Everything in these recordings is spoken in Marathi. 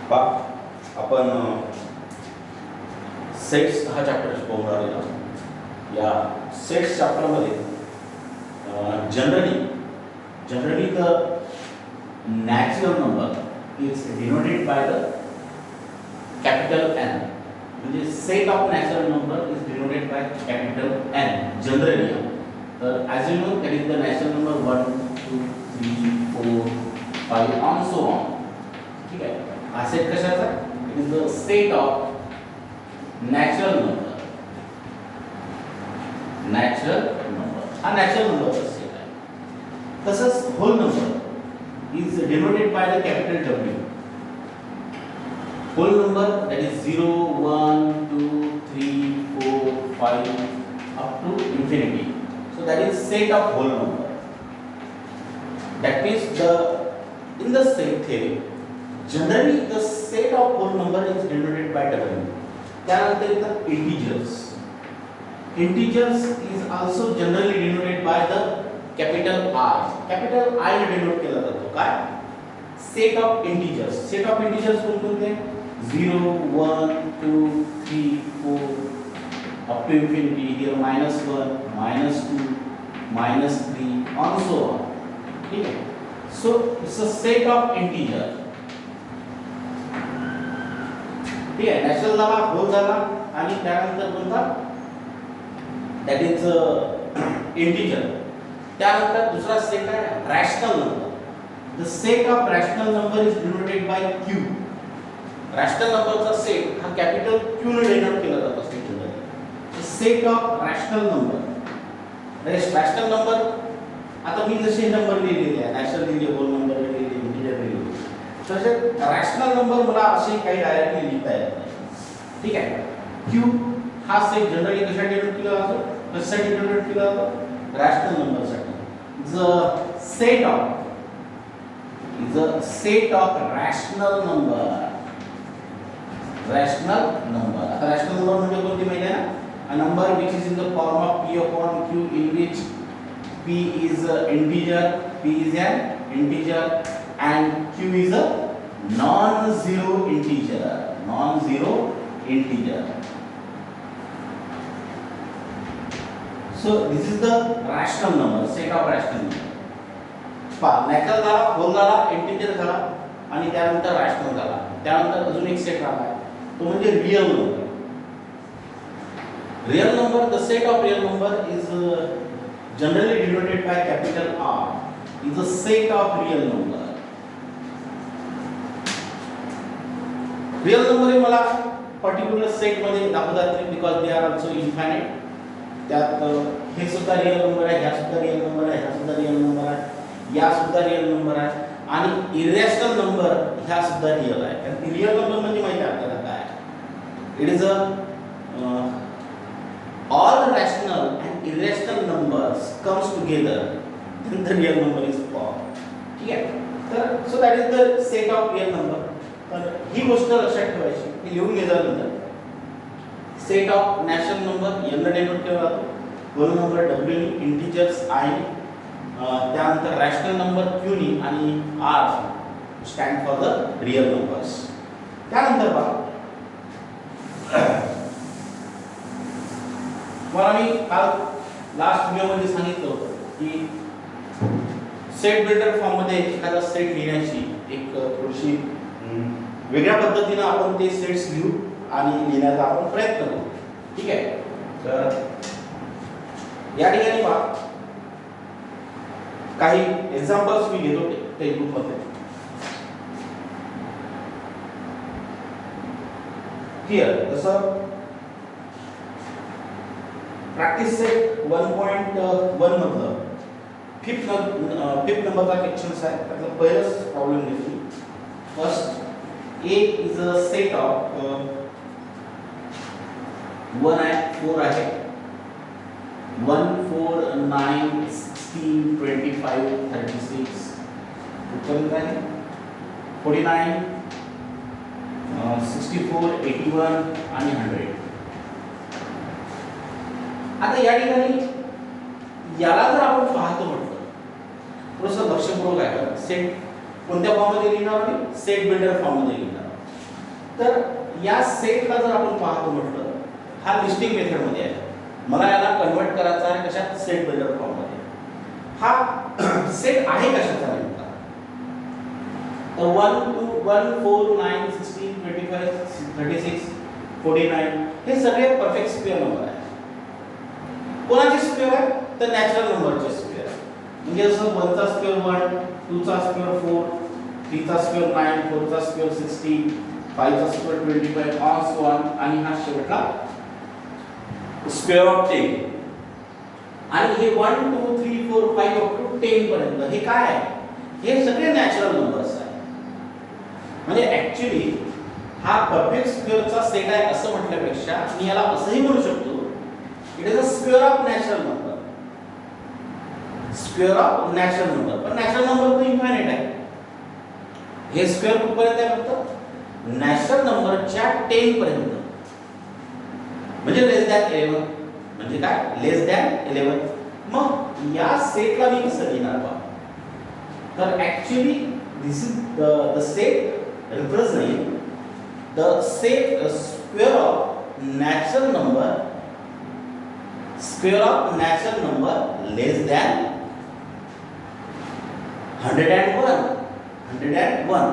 पा आपण सेट्स हा चॅप्टर शिकवून राहिलेला. या सेट्स चॅप्टरमध्ये generally the natural number is denoted by the capital N. म्हणजे set of natural number is denoted by capital N generally. तर as you know that is the natural number 1 2 3 4 5 on so on. ठीक आहे. हा सेट कशाचा? It is the set of natural number. हा नॅचरल नंबरचा सेट आहे. तसंच whole number is denoted by the capital W. Hole number that is 0 1 2 3 4 5 up to infinity. So that is set of whole number. That means in the set theory generally the set of whole number is denoted by w. त्यानंतर येतात integers is also generally denoted by the capital I. capital I ने डिनोट केला जातो. काय? set of integers कोणते? 0 1 2 3 4 up to infinity. Here -1 -2 -3 on so on. ठीक आहे. So it's a set of integer. ठीक आहे. नॅचरल झाला, होल झाला आणि त्यानंतर कोणता? That is integer. त्यानंतर दुसरा सेट आहे rational number. The set of rational number is denoted bye Q. Rational नंबरचा सेट हा कॅपिटल क्यू ने डिनोट केला जातो. Set of rational number. Rational number आता मी जसे नंबर लिहिलेले आहे, नॅचरल लिहिले, होल नंबर लिहिले, इंटीजर लिहिले, तसे रॅशनल नंबर मला असे काही डायरेक्टली लिहिता येत नाही. ठीक आहे. क्यू हा सेट जनरली कशासाठी डिनोट केला जातो? कशासाठी डिनोट केला जातो? रॅशनल नंबरसाठी. The set of rational number. आता रॅशनल नंबर म्हणजे कोणती माहिती आहे ना? A number which is in the form of p upon q in which p is an integer and q is a non-zero integer. So this is the rational number, set of rational number. Natural झाला, होल झाला, इंटीजर झाला आणि त्यानंतर रॅशनल झाला. त्यानंतर अजून एक सेट राहिला तो म्हणजे real number. the set of real number is generally denoted by capital R. is a set of real number. Real number हे मला पर्टिक्युलर सेट मध्ये दाखवतात because they are also infinite. त्यात हे सुद्धा रियल नंबर आहे, ह्या सुद्धा रियल नंबर आहे, ह्या सुद्धा रियल नंबर आहे, या सुद्धा रियल नंबर आहे आणि इरॅशनल नंबर ह्या सुद्धा रियल आहे. कारण रियल नंबर म्हणजे माहिती आहे आपल्याला काय? It is all rational and irrational numbers comes together, then the real number is formed. ठीक आहे. तर so that is the set of real number. तर ही गोष्ट लक्षात ठेवायची. हे लिहून घेतल्यानंतर set of natural number n ने डिनोट केला जातो, होल नंबर w ने, इंटीजर्स i ने, त्यानंतर रॅशनल नंबर q ने आणि r stand for the real numbers. त्यानंतर बघा मला मी काल लास्ट व्हिडिओमध्ये सांगितलं होतं की सेट बिल्डर फॉर्म मध्ये एखादा सेट लिहिण्याची एक थोडीशी वेगळ्या पद्धतीने आपण ते सेट्स लिहू आणि लिहिण्याचा आपण प्रयत्न करू. ठीक आहे. तर या ठिकाणी पहा काही एक्झाम्पल्स मी घेतो टेक्स्टबुक मध्ये. हिअर जसं प्रॅक्टिस सेट 1.1 मधलं फिफ्थ नंबरचा क्वेश्चन आहे. त्याचा पहिलाच प्रॉब्लेम घेतली. First A is a set of 1 आहे, 4 आहे, 1 4 9 16 25 36 उत्तर काय? 49 64 81 आणि 100. आता या ठिकाणी याला जर आपण पाहतो म्हटलं थोडंसं लक्षपूर्वक आहे. सेट कोणत्या फॉर्म मध्ये लिहिणार? सेट बिल्डर फॉर्म मध्ये लिहिणार. तर या सेटला जर आपण पाहतो म्हटलं, हा लिस्टिंग मेथडमध्ये आहे. मला याला कन्वर्ट करायचा आहे कशात? सेट बिल्डर फॉर्ममध्ये. हा सेट आहे कशाचा नेमका? तर 1 2 1 4 9 16 25 36 49 हे सगळे परफेक्ट स्क्वेअर नंबर आहेत. कोणाचे स्क्वेअर आहे? तर नॅचरल नंबरचे स्क्वेअर. म्हणजे जसं 1 चा स्क्वेअर 1, 2 चा स्क्वेअर 4, 3 चा स्क्वेअर 9, 4 चा स्क्वेअर 16, 5 चा स्क्वेअर 25 ऑन सो ऑन, आणि हा शेवटला स्क्वेअर ऑफ 10. आणि हे 1 2 3 4 5 अप टू 10 पर्यंत हे काय आहे? हे सगळे नॅचरल नंबर्स आहेत. म्हणजे ऍक्च्युली हा परफेक्ट स्क्वेअरचा सेट आहे असं म्हटल्यापेक्षा मी याला असंही म्हणू शकतो, it is a square of natural number. Square of natural number. पण नॅचरल नंबर तर इन्फायनाइट आहे. हे स्क्वेअर कुठपर्यंत आहे? फक्त नॅचरल नंबरच्या 10 पर्यंत. म्हणजे लेस दॅन 11. म्हणजे काय? लेस दॅन 11. मग या सेटला मी कसं लिहिणार बा? तर actually this is the set represent the set square of natural number less than 101.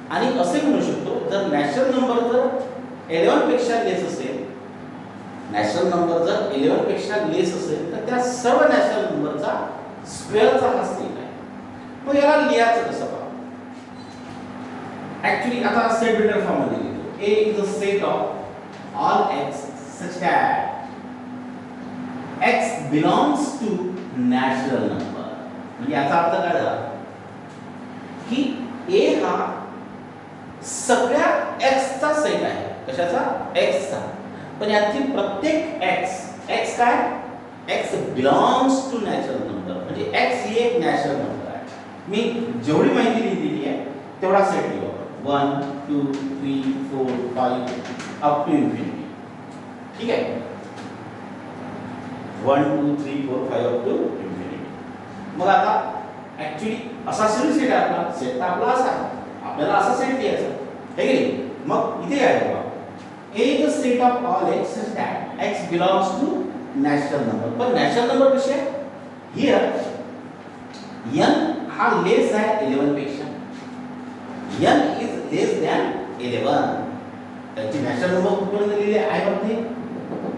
आणि असे म्हणू शकतो, जर नॅचरल नंबर जर 11 पेक्षा लेस असेल, नॅचरल नंबर जर 11 पेक्षा लेस असेल तर त्या सर्व नॅचरल नंबरचा स्क्वेअरचा हा सेट आहे. मग याला लिहायचं कसं? Actually, आता सेट बिल्डर फॉर्म मध्ये लिहितो. A is a set of all x such that x belongs to natural number. म्हणजे याचा अर्थ काय झाला की A हा सगळ्या x चा सेट आहे. कशाचा? x चा. पण यातील प्रत्येक x काय? x belongs to natural number. म्हणजे x ही एक नॅचरल नंबर आहे. मी जेवढी माहिती लिहिलेली आहे तेवढा सेट लिहू. 1 2 3 4 5 अप टू इन्फिनिटी. ठीक आहे. 1 2 3 4 5 अप टू इन्फिनिटी. मग आता ऍक्च्युली असा सेट आहे आपला. सेट तर आपला असा आहे. आपल्याला असा सेट लिहायचा आहे की नाही? मग इथे काय बघा, A is the set of all x such that x belongs to natural number. पण नॅचरल नंबर कसे आहे? हियर n हा लेस आहे 11 पेक्षा. n is less than 11. त्याची नॅचरल नंबर कुठपर्यंत लिहिली आहे? बघते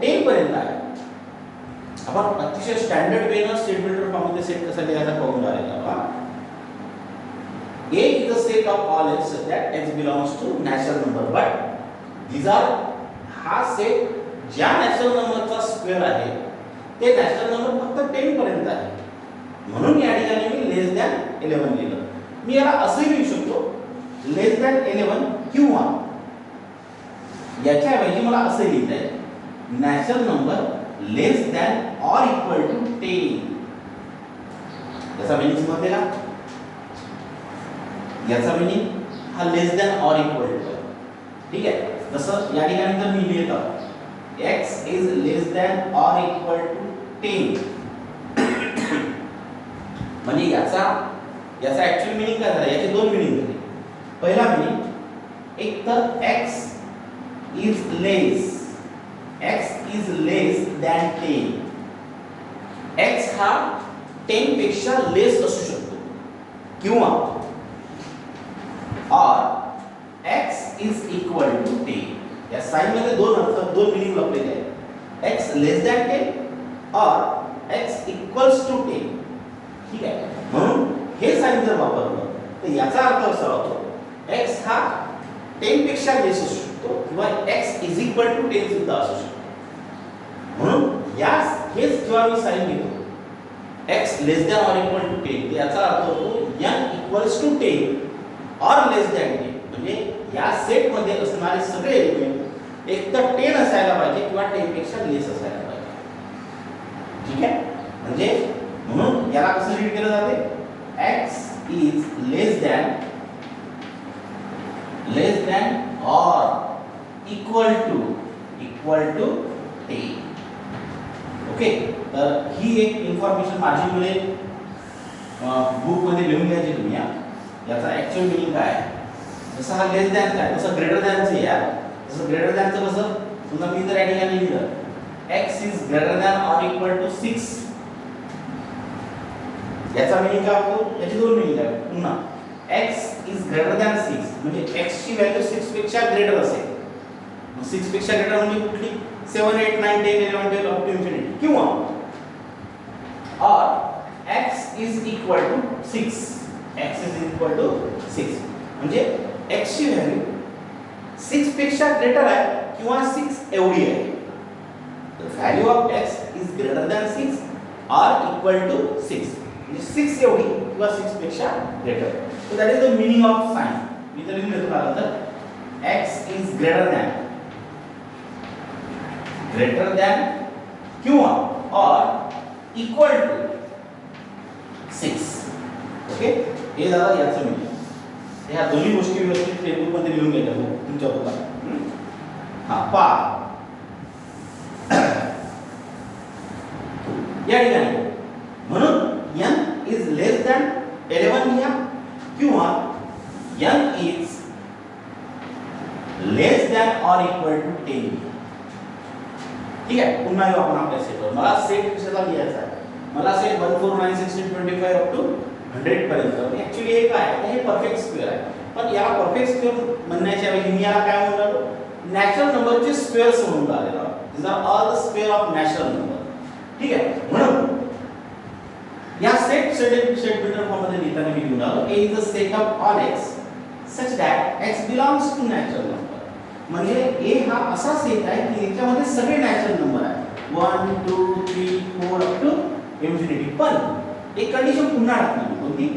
10 पर्यंत आहे. आपण अतिशय स्टँडर्ड वे न सेट बिल्डर फॉर्म मध्ये सेट कसा लिहायचा पाहून झालेला बघा. A is the set of all x such that x belongs to natural number, but these are हा सेट ज्या नॅचरल नंबरचा स्क्वेअर आहे ते नॅचरल नंबर फक्त 10 पर्यंत आहे. म्हणून या ठिकाणी मी लेस दॅन 11 लिहिलं. मी याला असंही लिहू शकतो लेस दॅन 11, किंवा याच्या ऐवजी मला असं लिहिता येईल natural number less than or equal to 10. याचा मीनिंग समजले का? याचा मीनिंग हा less than or equal to. ठीक आहे. जसं या ठिकाणी जर मी लिहित आहोत x is less than or equal to 10, म्हणजे याचा ऍक्च्युअल मीनिंग काय झाला? याचे दोन मीनिंग झाले. पहिला मीनिंग, एक तर x is less than 10. x हा 10 पेक्षा लेस असू शकतो, किंवा और x इज इक्वल टू 10. या साइन मध्ये दोन अर्थ, दोन मीनिंग लपलेले आहेत. x लेस दॅन 10 और x इक्वल्स टू 10. ठीक आहे. म्हणून हे साइन जर वापरलं तर याचा अर्थ असा होतो x हा 10 पेक्षा लेस असू शकतो, किंवा x इज इक्वल टू 10 सुद्धा असू शकतो. म्हणून हेच जेव्हा मी साइन घेतो x less than or equal to 10, याचा अर्थ होतो n इक्वल्स टू 10 और लेस दॅन 10. म्हणजे या सेट मध्ये असणारे सगळे एलिमेंट एक तर 10 असायला पाहिजे किंवा 10 पेक्षा लेस असायला पाहिजे. ठीक आहे. म्हणजे म्हणून याला कसं रीड केलं जाते? x इज लेस दॅन और इक्वल टू 10. ओके. तर ही एक इन्फॉर्मेशन माझी बुक मध्ये लिहून घ्यायची तुम्ही. याचा ऍक्च्युअल मीनिंग काय आहे? जसं हा लेस दॅनचा आहे तसं ग्रेटर दॅनचं आहे यार. जसं ग्रेटर दॅनचं कसं, समजा मी जर या ठिकाणी लिहिलं x is greater than or equal to 6, याचा मीनिंग काय होतो, याची दोन मीनिंग आहे. पुन्हा x इज ग्रेटर दॅन 6 म्हणजे x ची व्हॅल्यू 6 पेक्षा ग्रेटर असेल. मग 6 पेक्षा ग्रेटर म्हणजे कुठली, 7 8 9 10 11 12 अप टू इन्फिनिटी. किंवा or x is equal to 6, x is equal to 6 म्हणजे x ची व्हॅल्यू 6 पेक्षा ग्रेटर आहे किंवा 6 एवढी आहे. The value of x is greater than 6 or equal to 6 म्हणजे 6 एवढी किंवा 6 पेक्षा greater. So that is the meaning of sign. मी तर लिहिलं तुम्हाला तर x is greater than किंवा or equal to 6. ओके, हे झालं याचं मीनिंग. ह्या दोन्ही गोष्टी व्यवस्थित टेबल मध्ये लिहून घ्यायच्या तुमच्या पुढे. हा पा या ठिकाणी म्हणून n इज लेस दॅन 11 लिहा किंवा n is less than or equal to 10. ठीक आहे, पुन्हा येऊ आपण आपल्या सेटवर. मला सेट कशाला लिहायचा आहे, मला सेट 1 4 9 16 25 अप टू 100 पर्यंत. ऍक्च्युअली हे काय आहे, हे परफेक्ट स्क्वेअर आहे. पण याला परफेक्ट स्क्वेअर म्हणण्याच्या ऐवजी मी याला काय म्हणतो, नॅचरल नंबरचे स्क्वेअर्स म्हणून आलेलो आहे. These are all the square of natural number. ठीक आहे, म्हणून या सेट बिल्डर फॉर्म मध्ये लिहिताना मी लिहून आलो a is the set of all x such that x belongs to natural number. म्हणजे a हा असा सेट आहे की याच्यामध्ये सगळे नॅचरल नंबर आहेत 1 2 3 4 अप टू इन्फिनिटी. पण एक कंडिशन पुन्हा टाकली कोणती,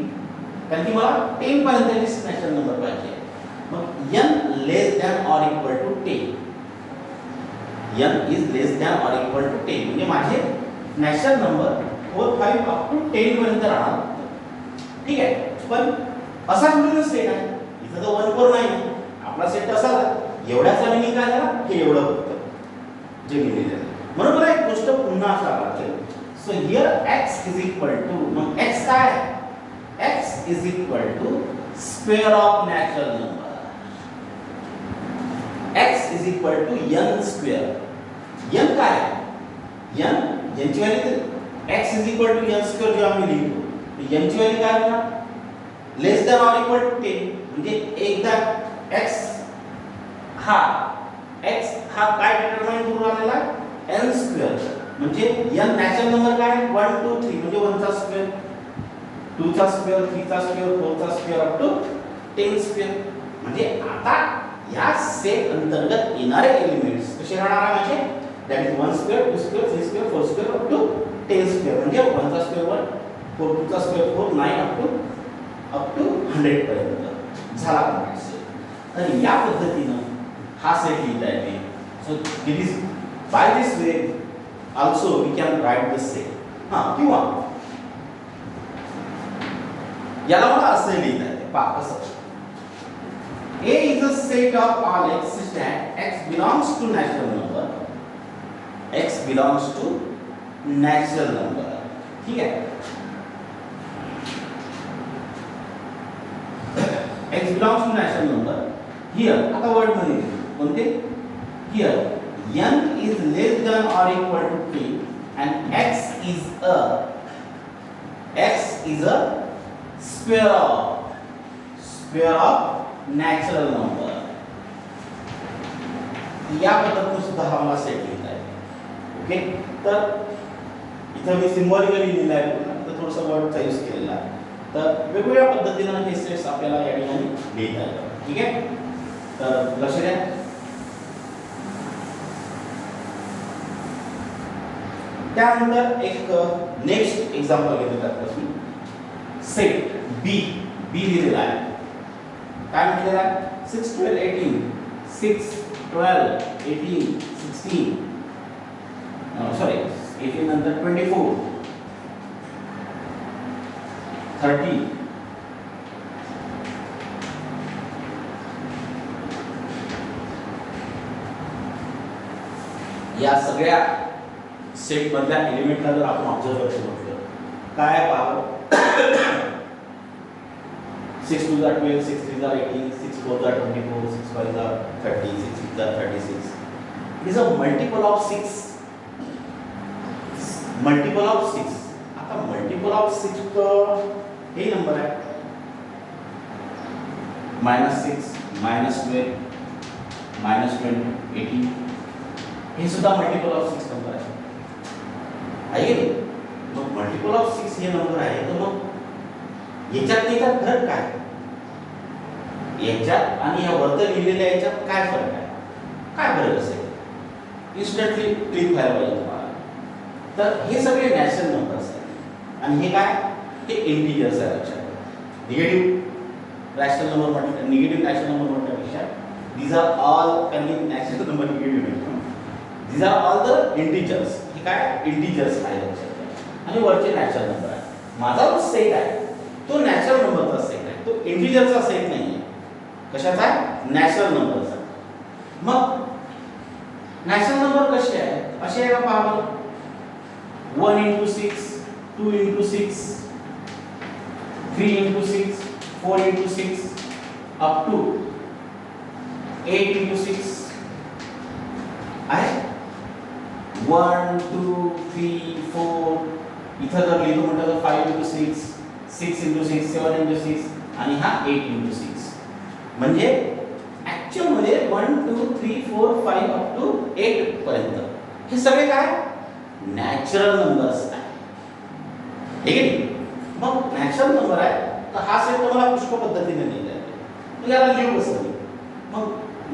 कारण की मला 10 पर्यंतचे नॅचरल नंबर पाहिजे. मग n less than or equal to 10, n is less than or equal to 10 म्हणजे माझे नॅचरल नंबर 4 5 अप टू 10 पर्यंत राहणार. ठीक आहे, पण असा कुठला सेट आहे, इथं तर 1 4 नाही आपला सेट असा एवढ्याचा मीनिंग काय झाला, हे एवढं होतं जे मी लिहिलं. म्हणून मला एक गोष्ट पुन्हा सांगायची. So here x is equal to, मग x काय आहे, x is equal to square of natural number. x is equal to n square. n काय आहे, n यांची value x is equal to n square जेव्हा आम्ही लिहितो यांची व्हॅल्यू काय होणार, less than or equal to 10 म्हणजे एकदा x हा काय डिटरमाइन करून आलेला आहे n स्क्वेअर. म्हणजे n नॅचरल नंबर काय 1 2 3 म्हणजे 1 चा स्क्वेअर 2 चा स्क्वेअर 3 चा स्क्वेअर 4 चा स्क्वेअर अप टू 10 स्क्वेअर. म्हणजे आता या सेट अंतर्गत येणारे एलिमेंट्स कसे राहणार आहे, म्हणजे that is 1 square 2 square 3 square 4 square up to 10 square. म्हणजे 1 चा स्क्वेअर 1 4 2 चा स्क्वेअर 4 9 अप टू 100 पर्यंत झाला कंप्लीट सेट. तर या पद्धतीने हा सेट लिहिता येते. So this is by this way also we can write the set. किंवा याला मला असं लिहिता येते पहा कसं, a is a set of all x such that x belongs to natural number, x belongs to natural number. ठीक है, x belongs to natural number. here आता वर्ड मध्ये कोणते, here n is less than or equal to 10 and x is a square of natural number. या पद्धतीने सुद्धा हा मला सेट लिहिता आहे. ओके, तर इथं मी सिम्बॉलिकली लिहिलं आहे, तर थोडंसं वर्डचा यूज केलेला आहे. तर वेगवेगळ्या पद्धतीने हे सेट्स आपल्याला या ठिकाणी लिहिता येतात. ठीक आहे, तर लक्ष द्या. त्यानंतर एक नेक्स्ट एक्झाम्पल घेतो त्यापासून. सेट बी लिहिलेला आहे, काय म्हटलेला आहे 6 12 18 6 12 18 16 सॉरी 18 नंतर 24 30 या सगळ्या सेट मधल्या एलिमेंटला जर आपण ऑब्झर्व करायचं म्हटलं काय पाहतो 6 2 are 12, 6 3 are 18, 6 4 are 24, 6 5 are 30, 6 6 are 36. It is a multiple of 6. Multiple of 6. आता multiple of 6 का हे नंबर है -6, -12, -20, 18. हे सुद्धा multiple of 6 नंबर आहे. आहे की मग multiple of 6 हे नंबर आहे तर मग याच्यात त्याच्यात फरक काय? याच्यात आणि या वरती लिहिलेल्या याच्यात काय फरक आहे? काय फरक असेल? इन्स्टंटली क्लिक व्हायला पाहिजे तुम्हाला. तर हे सगळे नॅचरल नंबर्स आहेत आणि हे काय? हे इंटिजर्स आहे. लक्षात निगेटिव्ह रॅशनल नंबर म्हटलं, निगेटिव्ह नॅचरल नंबर म्हटल्यापेक्षा these are all convince natural number negative. These are all the integers. हे काय? इंटिजर्स आहे लक्षात. आणि वरचे नॅचरल नंबर आहे. माझा जो सेट आहे तो नॅचरल नंबरचा सेट आहे, तो इंटिजरचा सेट नाही आहे. कशाचा आहे? नॅचरल नंबरचा. मग नॅचरल नंबर कसे आहे? असे आहे का पहा. 1 into 6, 2 into 6, 3 into 6, 4 into 6, up to 8 into 6 आहे. 1 2 3 4 इथं जर लिहितो म्हटलं तर 5 into 6, 6 into 6, 7 into 6 आणि हा 8 into 6. म्हणजे ऍक्च्युअल मध्ये 1 2 3 4 5 अप टू 8 पर्यंत हे सगळे काय? नॅचरल नंबर्स आहे. ठीक आहे. मग नॅचरल नंबर आहे तर हा सेट तुम्हाला पुष्कळ पद्धतीने लिहिला आहे. मग याला लिहू कसं? मग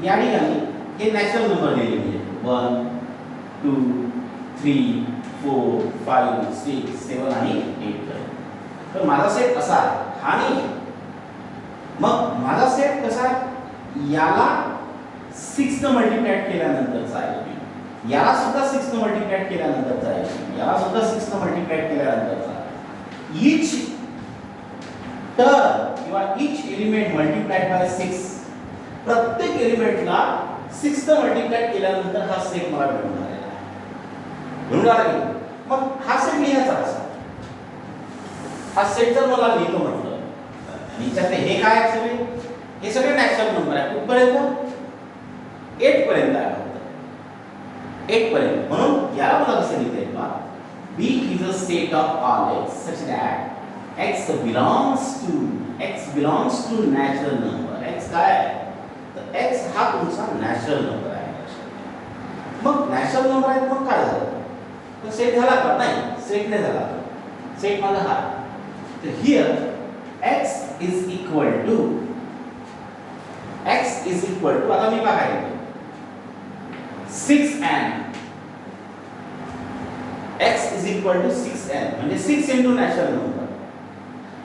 या ठिकाणी हे नॅचरल नंबर लिहिले म्हणजे 1 2 3 4 5 6 7 आणि 8. तर माझा सेट असा आहे, हा नाही. मग माझा सेट कसा आहे? याला 6 ने मल्टिप्लाय केल्यानंतरचा आहे. याला सुद्धा 6 ने मल्टिप्लाय केल्यानंतरचा आहे. याला सुद्धा 6 ने मल्टिप्लाय केल्यानंतरचा. ईच टर्म किंवा ईच एलिमेंट मल्टिप्लाइड बाय 6. प्रत्येक एलिमेंटला 6 ने मल्टिप्लाय केल्यानंतर हा सेट मला मिळून आलेला आहे. मिळून आला की मग हा सेट लिहायचा कसा? हा सेट जर मला लिहितो म्हटलं याच्यातले हे काय सगळे? हे सगळे नॅचरल नंबर आहे. कुठपर्यंत? 8 पर्यंत आहे. 8 पर्यंत. म्हणून याला मला कसं लिहिता येईल बा? B is a set of all x such that x belongs to natural number. x काय आहे? तर x हा तुमचा नॅचरल नंबर आहे. मग नॅचरल नंबर आहे मग काय झालं? तर सेट झाला का? नाही, सेट नाही झाला. सेट माझा हा. तर here x is equal to आता मी पाहायला 6n. x is equal to 6n म्हणजे 6 into नॅचरल नंबर.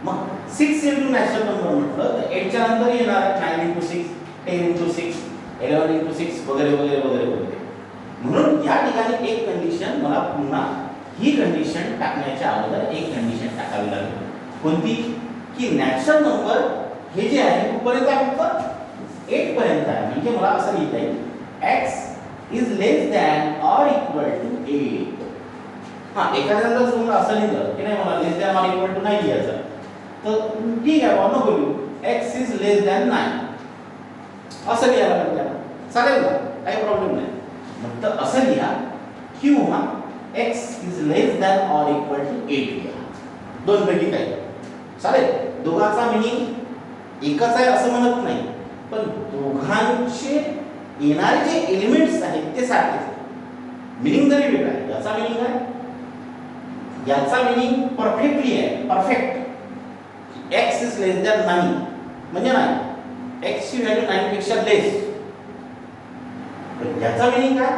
मग 6 into नॅचरल नंबर म्हटलं तर 8 च्या नंतर येणार 9 into 6, 10 into 6, 11 into 6 वगैरे वगैरे वगैरे वगैरे. म्हणून या ठिकाणी एक कंडिशन मला पुन्हा ही कंडिशन टाकण्याच्या अगोदर एक कंडिशन टाकावी लागेल. कोणती? की नॅचरल नंबर हे जे आहे कुठपर्यंत आहे? फक्त 8 पर्यंत आहे. म्हणजे मला असं लिहिता येईल x is less than or equal to 8. हां, एखाद्याला जर तुम्हाला असं लिहिलं की नाही मला लेस दॅन ऑर इक्वल टू नाही लिहायचं तर ठीक आहे बाबा नको लिहू. x is less than 9 असं लिहायला लागेल. चालेल ना? काही प्रॉब्लेम नाही. मग तर असं लिहा किंवा x is less than or equal to 8 लिहा. दोन पैकी काही चालेल. दोघांचा मीनिंग एकच आहे असं म्हणत नाही, पण दोघांचे येणारे जे एलिमेंट्स आहेत ते सारखेच. मीनिंग जरी वेगळा आहे. याचा मीनिंग आहे, याचा मीनिंग परफेक्टली आहे. Perfect. x is less than 9 म्हणजे नाही, x ची व्हॅल्यू 9 पेक्षा लेस. पण याचा मीनिंग काय?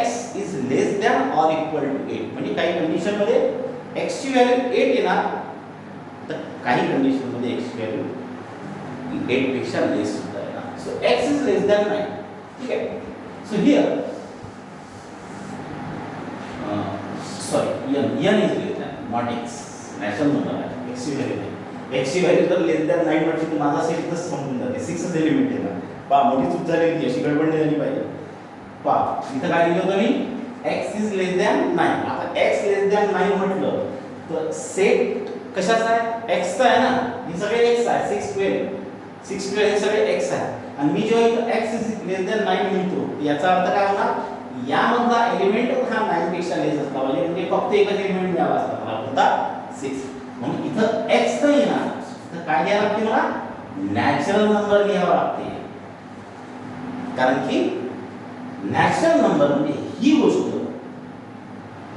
x is less than or equal to 8 म्हणजे काही कंडिशन मध्ये x ची व्हॅल्यू 8 येणार, तर काही कंडिशन मध्ये x ची व्हॅल्यू 8 पेक्षा लेस सुद्धा येणार. So x is less than 9. ठीक आहे. So here n is less than not x. Natural number आहे. x ची व्हॅल्यू नाही. x ची व्हॅल्यू जर लेस दॅन 9 म्हटली तर माझा सेट इथंच संपून जाते. 6 च एलिमेंट येणार. पहा मोठी चूक झाली होती, अशी गडबड नाही झाली पाहिजे. पहा इथं काय लिहिलं होतं मी? x is less than 9. आता x लेस दॅन 9 म्हटलं तर सेट कशाचा आहे? एक्सचा आहे ना, हे सगळे एक्स आहे. 6 12 हे सगळे एक्स आहे. आणि मी जेव्हा इथं एक्स इज लेस दॅन 9 म्हणतो, याचा अर्थ काय होणार? यामधला एलिमेंट हा 9 पेक्षा लेस असला पाहिजे, म्हणजे फक्त एकच एलिमेंट मिळाला असला मला, कोणता? 6. म्हणून इथं एक्स नाही येणार, तर काय घ्यावं लागते मला? नॅचरल नंबर घ्यावा लागते. कारण की नॅचरल नंबर म्हणजे ही गोष्ट,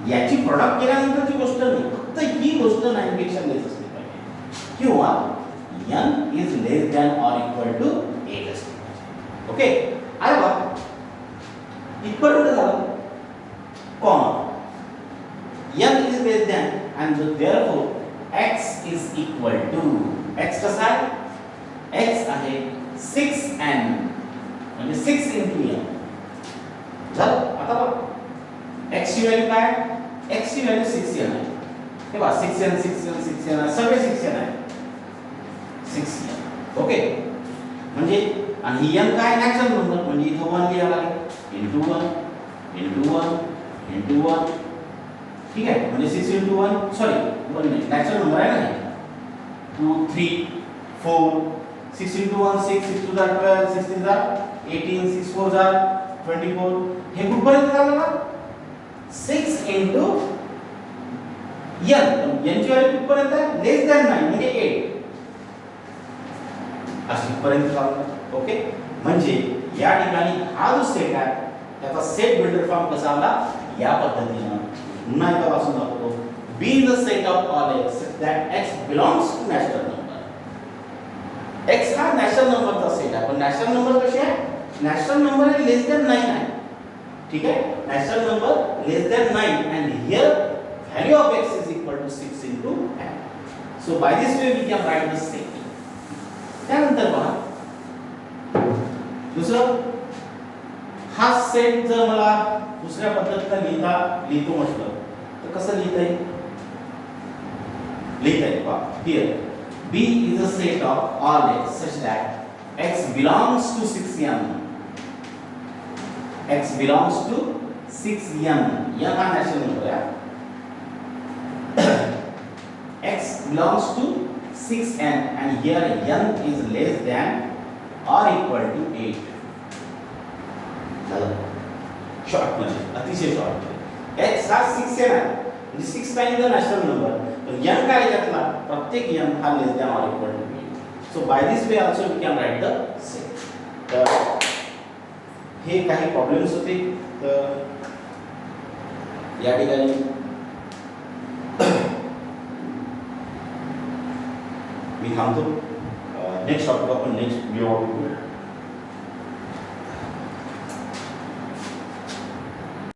याची प्रोडक्ट केल्यानंतरची गोष्ट नाही, फक्त ही गोष्ट 9 पेक्षा लेस असली पाहिजे, किंवा n is less than or equal to 8 असली पाहिजे. ओके, अरे बा इक्वल टू झालं, comma n is less than and therefore x is equal to, x कसा आहे? x आहे 6n, म्हणजे 6 into n. झालं. आता बघ x ची व्हॅल्यू काय? x ची व्हॅल्यू 6n आहे. हे बघा 6n 6n 6n आहे, सगळे 6n आहे. 6n. ओके, म्हणजे आणि n काय? नॅचरल नंबर, म्हणजे इथं 1 लिहावं लागेल, into 1 into 1 into 1. ठीक आहे, म्हणजे 6 into 1 सॉरी 1 नाही, नॅचरल नंबर आहे ना, 2 3 4 6 into 1 6 6 2 12 6 3 18 6 4 24. हे कुठपर्यंत झालं ना? 6 into n, n ची व्हॅल्यू कुठपर्यंत आहे? लेस दॅन 9 म्हणजे 8 अशी पर्यंत झालं. ओके, म्हणजे या ठिकाणी हा जो सेट आहे त्याचा सेट बिल्डर फॉर्म कसा आला? या पद्धतीने. पुन्हा एकदा वाचून दाखवतो. B is the set of all x that x belongs to natural number. x हा नॅचरल नंबरचा सेट आहे, पण नॅचरल नंबर कसे आहे? नॅचरल नंबर आहे लेस दॅन 9 आहे. ठीक आहे, natural number less than 9 and here value of x is equal to 6 into n. So by this way we can write the set. त्यानंतर पहा दुसरं, हा सेट जर मला दुसऱ्या पद्धतीने लिहितो म्हटलं तर कसं लिहिता येईल? पहा here B is a set of all x such that x belongs to 6n. x belongs to 6n. n हा नॅचरल नंबर आहे. x belongs to 6n and here n is less than or equal to 8. Short मध्ये, अतिशय शॉर्ट मध्ये, x हा 6n आहे, म्हणजे 6 टाइम्स द नॅचरल नंबर, पण n काय त्यातला? प्रत्येक n हा less than or equal to 8. So by this way also we can write the set. तर हे काही प्रॉब्लेम्स होते, तर या ठिकाणी मी थांबतो. नेक्स्ट टॉपिक आपण नेक्स्ट व्हिडिओ